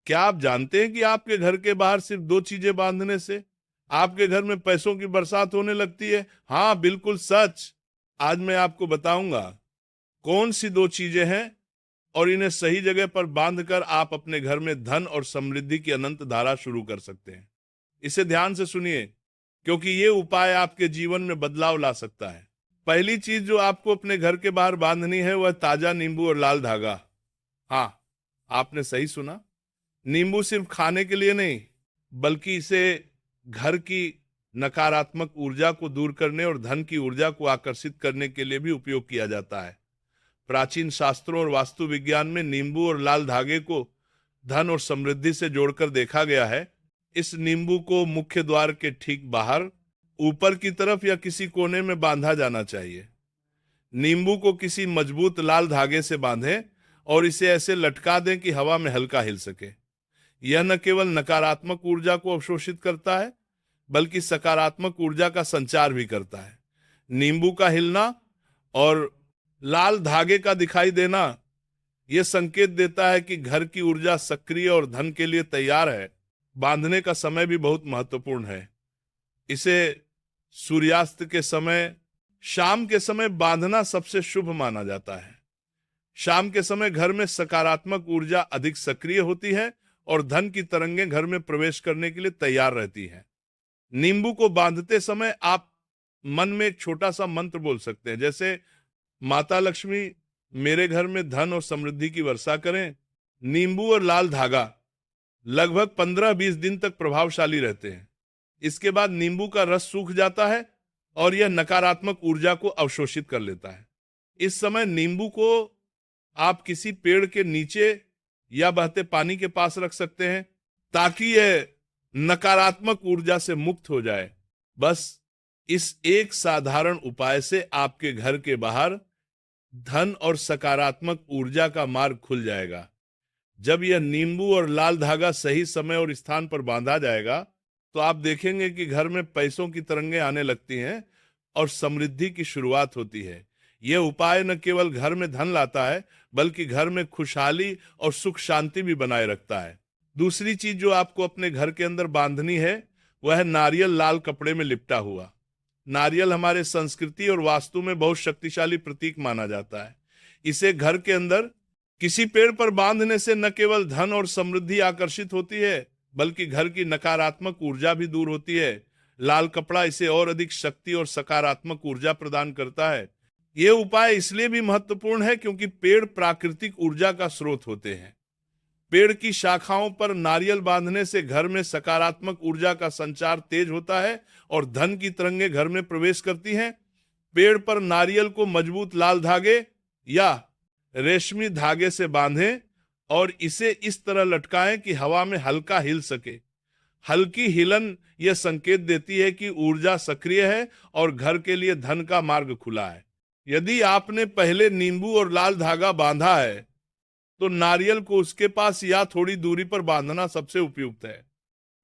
क्या आप जानते हैं कि आपके घर के बाहर सिर्फ दो चीजें बांधने से आपके घर में पैसों की बरसात होने लगती है? हाँ, बिल्कुल सच। आज मैं आपको बताऊंगा कौन सी दो चीजें हैं, और इन्हें सही जगह पर बांधकर आप अपने घर में धन और समृद्धि की अनंत धारा शुरू कर सकते हैं। इसे ध्यान से सुनिए, क्योंकि ये उपाय आपके जीवन में बदलाव ला सकता है। पहली चीज जो आपको अपने घर के बाहर बांधनी है वह ताजा नींबू और लाल धागा। हाँ, आपने सही सुना। नींबू सिर्फ खाने के लिए नहीं, बल्कि इसे घर की नकारात्मक ऊर्जा को दूर करने और धन की ऊर्जा को आकर्षित करने के लिए भी उपयोग किया जाता है। प्राचीन शास्त्रों और वास्तु विज्ञान में नींबू और लाल धागे को धन और समृद्धि से जोड़कर देखा गया है। इस नींबू को मुख्य द्वार के ठीक बाहर, ऊपर की तरफ या किसी कोने में बांधा जाना चाहिए। नींबू को किसी मजबूत लाल धागे से बांधें और इसे ऐसे लटका दें कि हवा में हल्का हिल सके। यह न केवल नकारात्मक ऊर्जा को अवशोषित करता है, बल्कि सकारात्मक ऊर्जा का संचार भी करता है। नींबू का हिलना और लाल धागे का दिखाई देना यह संकेत देता है कि घर की ऊर्जा सक्रिय और धन के लिए तैयार है। बांधने का समय भी बहुत महत्वपूर्ण है। इसे सूर्यास्त के समय, शाम के समय बांधना सबसे शुभ माना जाता है। शाम के समय घर में सकारात्मक ऊर्जा अधिक सक्रिय होती है और धन की तरंगें घर में प्रवेश करने के लिए तैयार रहती हैं। नींबू को बांधते समय आप मन में एक छोटा सा मंत्र बोल सकते हैं, जैसे माता लक्ष्मी मेरे घर में धन और समृद्धि की वर्षा करें। नींबू और लाल धागा लगभग 15-20 दिन तक प्रभावशाली रहते हैं। इसके बाद नींबू का रस सूख जाता है और यह नकारात्मक ऊर्जा को अवशोषित कर लेता है। इस समय नींबू को आप किसी पेड़ के नीचे या बहते पानी के पास रख सकते हैं, ताकि यह नकारात्मक ऊर्जा से मुक्त हो जाए। बस इस एक साधारण उपाय से आपके घर के बाहर धन और सकारात्मक ऊर्जा का मार्ग खुल जाएगा। जब यह नींबू और लाल धागा सही समय और स्थान पर बांधा जाएगा, तो आप देखेंगे कि घर में पैसों की तरंगें आने लगती हैं और समृद्धि की शुरुआत होती है। यह उपाय न केवल घर में धन लाता है, बल्कि घर में खुशहाली और सुख शांति भी बनाए रखता है। दूसरी चीज जो आपको अपने घर के अंदर बांधनी है, वह है नारियल लाल कपड़े में लिपटा हुआ। नारियल हमारे संस्कृति और वास्तु में बहुत शक्तिशाली प्रतीक माना जाता है। इसे घर के अंदर किसी पेड़ पर बांधने से न केवल धन और समृद्धि आकर्षित होती है, बल्कि घर की नकारात्मक ऊर्जा भी दूर होती है। लाल कपड़ा इसे और अधिक शक्ति और सकारात्मक ऊर्जा प्रदान करता है। यह उपाय इसलिए भी महत्वपूर्ण है क्योंकि पेड़ प्राकृतिक ऊर्जा का स्रोत होते हैं। पेड़ की शाखाओं पर नारियल बांधने से घर में सकारात्मक ऊर्जा का संचार तेज होता है और धन की तरंगें घर में प्रवेश करती हैं। पेड़ पर नारियल को मजबूत लाल धागे या रेशमी धागे से बांधें और इसे इस तरह लटकाएं कि हवा में हल्का हिल सके। हल्की हिलन यह संकेत देती है कि ऊर्जा सक्रिय है और घर के लिए धन का मार्ग खुला है। यदि आपने पहले नींबू और लाल धागा बांधा है, तो नारियल को उसके पास या थोड़ी दूरी पर बांधना सबसे उपयुक्त है।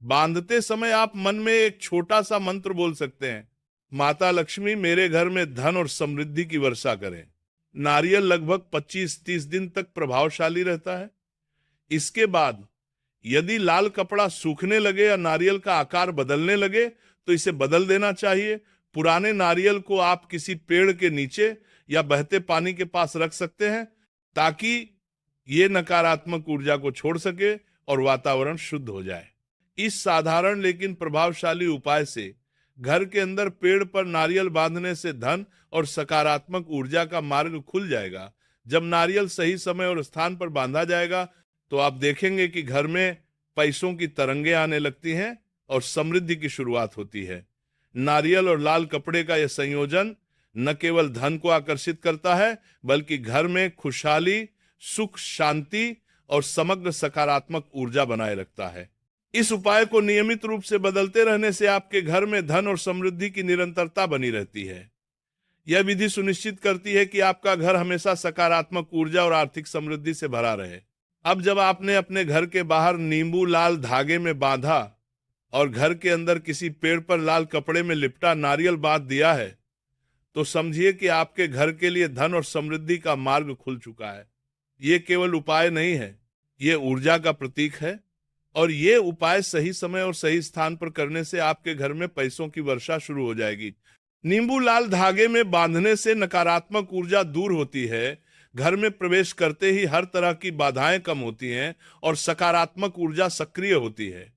बांधते समय आप मन में एक छोटा सा मंत्र बोल सकते हैं, माता लक्ष्मी मेरे घर में धन और समृद्धि की वर्षा करें। नारियल लगभग 25-30 दिन तक प्रभावशाली रहता है। इसके बाद यदि लाल कपड़ा सूखने लगे या नारियल का आकार बदलने लगे, तो इसे बदल देना चाहिए। पुराने नारियल को आप किसी पेड़ के नीचे या बहते पानी के पास रख सकते हैं, ताकि ये नकारात्मक ऊर्जा को छोड़ सके और वातावरण शुद्ध हो जाए। इस साधारण लेकिन प्रभावशाली उपाय से घर के अंदर पेड़ पर नारियल बांधने से धन और सकारात्मक ऊर्जा का मार्ग खुल जाएगा। जब नारियल सही समय और स्थान पर बांधा जाएगा, तो आप देखेंगे कि घर में पैसों की तरंगें आने लगती हैं और समृद्धि की शुरुआत होती है। नारियल और लाल कपड़े का यह संयोजन न केवल धन को आकर्षित करता है, बल्कि घर में खुशहाली, सुख, शांति और समग्र सकारात्मक ऊर्जा बनाए रखता है। इस उपाय को नियमित रूप से बदलते रहने से आपके घर में धन और समृद्धि की निरंतरता बनी रहती है। यह विधि सुनिश्चित करती है कि आपका घर हमेशा सकारात्मक ऊर्जा और आर्थिक समृद्धि से भरा रहे। अब जब आपने अपने घर के बाहर नींबू लाल धागे में बांधा और घर के अंदर किसी पेड़ पर लाल कपड़े में लिपटा नारियल बांध दिया है, तो समझिए कि आपके घर के लिए धन और समृद्धि का मार्ग खुल चुका है। ये केवल उपाय नहीं है, ये ऊर्जा का प्रतीक है और ये उपाय सही समय और सही स्थान पर करने से आपके घर में पैसों की वर्षा शुरू हो जाएगी। नींबू लाल धागे में बांधने से नकारात्मक ऊर्जा दूर होती है। घर में प्रवेश करते ही हर तरह की बाधाएं कम होती हैं और सकारात्मक ऊर्जा सक्रिय होती है।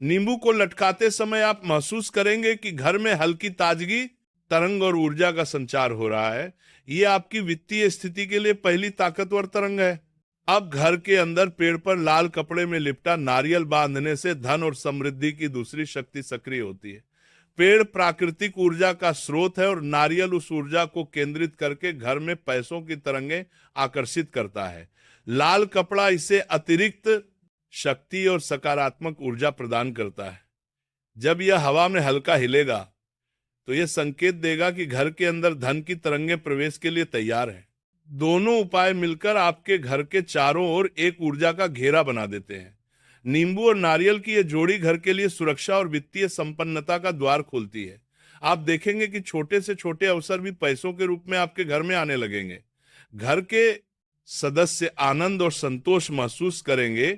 नींबू को लटकाते समय आप महसूस करेंगे कि घर में हल्की ताजगी, तरंग और ऊर्जा का संचार हो रहा है। ये आपकी वित्तीय स्थिति के लिए पहली ताकतवर तरंग है। अब घर के अंदर पेड़ पर लाल कपड़े में लिपटा नारियल बांधने से धन और समृद्धि की दूसरी शक्ति सक्रिय होती है। पेड़ प्राकृतिक ऊर्जा का स्रोत है और नारियल उस ऊर्जा को केंद्रित करके घर में पैसों की तरंगें आकर्षित करता है। लाल कपड़ा इसे अतिरिक्त शक्ति और सकारात्मक ऊर्जा प्रदान करता है। जब यह हवा में हल्का हिलेगा तो यह संकेत देगा कि घर के अंदर धन की तरंगें प्रवेश के लिए तैयार है। दोनों उपाय मिलकर आपके घर के चारों ओर एक ऊर्जा का घेरा बना देते हैं। नींबू और नारियल की यह जोड़ी घर के लिए सुरक्षा और वित्तीय संपन्नता का द्वार खोलती है। आप देखेंगे कि छोटे से छोटे अवसर भी पैसों के रूप में आपके घर में आने लगेंगे। घर के सदस्य आनंद और संतोष महसूस करेंगे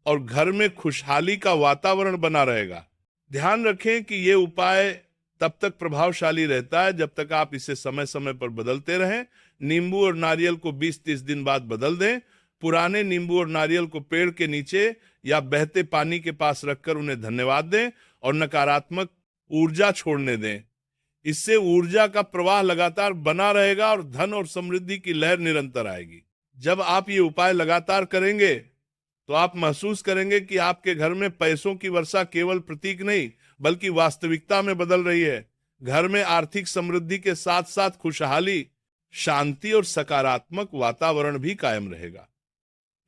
और घर में खुशहाली का वातावरण बना रहेगा। ध्यान रखें कि ये उपाय तब तक प्रभावशाली रहता है जब तक आप इसे समय समय पर बदलते रहें। नींबू और नारियल को 20-30 दिन बाद बदल दें। पुराने नींबू और नारियल को पेड़ के नीचे या बहते पानी के पास रखकर उन्हें धन्यवाद दें और नकारात्मक ऊर्जा छोड़ने दें। इससे ऊर्जा का प्रवाह लगातार बना रहेगा और धन और समृद्धि की लहर निरंतर आएगी। जब आप ये उपाय लगातार करेंगे तो आप महसूस करेंगे कि आपके घर में पैसों की वर्षा केवल प्रतीक नहीं बल्कि वास्तविकता में बदल रही है। घर में आर्थिक समृद्धि के साथ साथ खुशहाली, शांति और सकारात्मक वातावरण भी कायम रहेगा।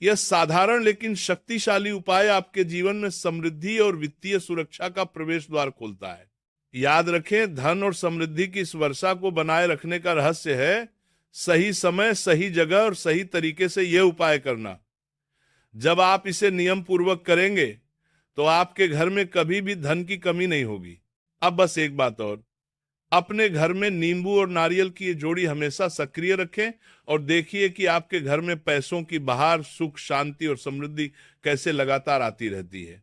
यह साधारण लेकिन शक्तिशाली उपाय आपके जीवन में समृद्धि और वित्तीय सुरक्षा का प्रवेश द्वार खोलता है। याद रखें, धन और समृद्धि की इस वर्षा को बनाए रखने का रहस्य है सही समय, सही जगह और सही तरीके से यह उपाय करना। जब आप इसे नियम पूर्वक करेंगे तो आपके घर में कभी भी धन की कमी नहीं होगी। अब बस एक बात और, अपने घर में नींबू और नारियल की ये जोड़ी हमेशा सक्रिय रखें और देखिए कि आपके घर में पैसों की बहार, सुख, शांति और समृद्धि कैसे लगातार आती रहती है।